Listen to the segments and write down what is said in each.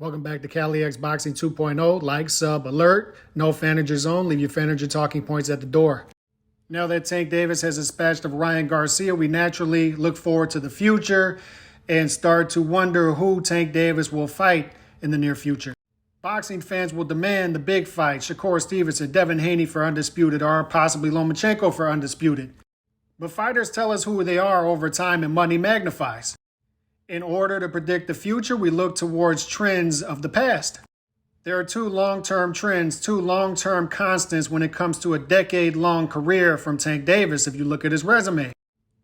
Welcome back to Cali X Boxing 2.0. Like, sub, alert. No Fanager Zone. Leave your Fanager talking points at the door. Now that Tank Davis has dispatched of Ryan Garcia, we naturally look forward to the future and start to wonder who Tank Davis will fight in the near future. Boxing fans will demand the big fight, Shakur Stevenson, Devin Haney for undisputed, or possibly Lomachenko for undisputed. But fighters tell us who they are over time and money magnifies. In order to predict the future, we look towards trends of the past. There are two long-term trends, two long-term constants when it comes to a decade-long career from Tank Davis, if you look at his resume.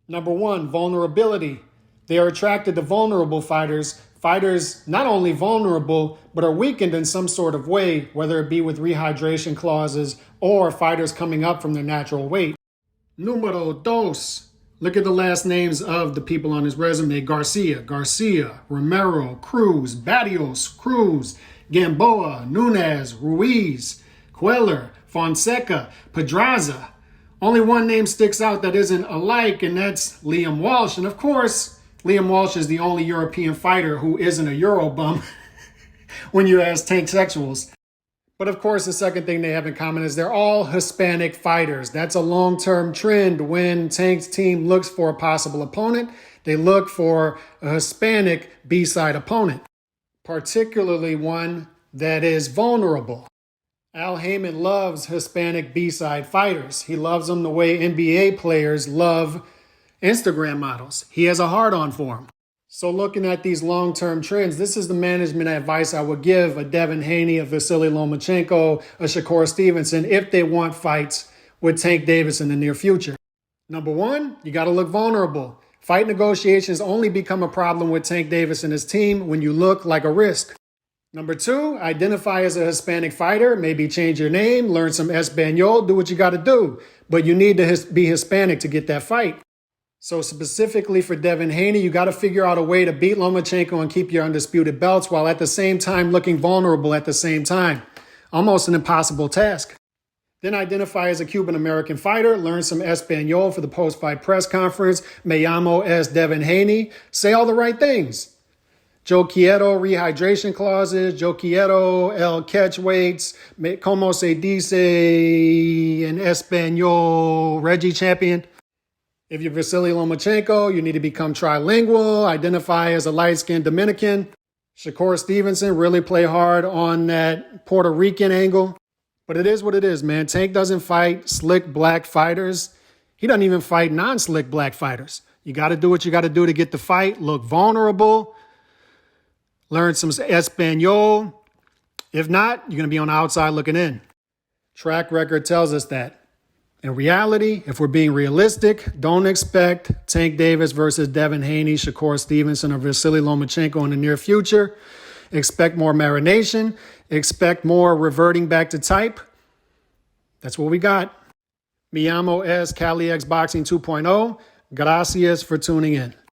Number one, vulnerability. They are attracted to vulnerable fighters. Fighters not only vulnerable, but are weakened in some sort of way, whether it be with rehydration clauses or fighters coming up from their natural weight. Numero dos. Look at the last names of the people on his resume. Garcia, Romero, Cruz, Barrios, Cruz, Gamboa, Nunes, Ruiz, Queller, Fonseca, Pedraza. Only one name sticks out that isn't alike, and that's Liam Walsh. And of course, Liam Walsh is the only European fighter who isn't a Euro bum when you ask Tank sexuals. But of course, the second thing they have in common is they're all Hispanic fighters. That's a long-term trend. When Tank's team looks for a possible opponent, they look for a Hispanic B-side opponent, particularly one that is vulnerable. Al Heyman loves Hispanic B-side fighters. He loves them the way NBA players love Instagram models. He has a hard-on for them. So looking at these long-term trends, this is the management advice I would give a Devin Haney, a Vasily Lomachenko, a Shakur Stevenson if they want fights with Tank Davis in the near future. Number one, you got to look vulnerable. Fight negotiations only become a problem with Tank Davis and his team when you look like a risk. Number two, identify as a Hispanic fighter, maybe change your name, learn some Espanol, do what you got to do. But you need to be Hispanic to get that fight. So specifically for Devin Haney, you got to figure out a way to beat Lomachenko and keep your undisputed belts while at the same time looking vulnerable at the same time. Almost an impossible task. Then identify as a Cuban-American fighter, learn some Espanol for the post-fight press conference. Me llamo es Devin Haney. Say all the right things. Yo quiero rehydration clauses. Yo quiero el catch weights. Como se dice en Espanol, Reggie champion. If you're Vasily Lomachenko, you need to become trilingual, identify as a light-skinned Dominican. Shakur Stevenson, really play hard on that Puerto Rican angle. But it is what it is, man. Tank doesn't fight slick black fighters. He doesn't even fight non-slick black fighters. You got to do what you got to do to get the fight. Look vulnerable. Learn some Espanol. If not, you're going to be on the outside looking in. Track record tells us that. In reality, if we're being realistic, don't expect Tank Davis versus Devin Haney, Shakur Stevenson, or Vasily Lomachenko in the near future. Expect more marination. Expect more reverting back to type. That's what we got. Me llamo es Cali X Boxing 2.0. Gracias for tuning in.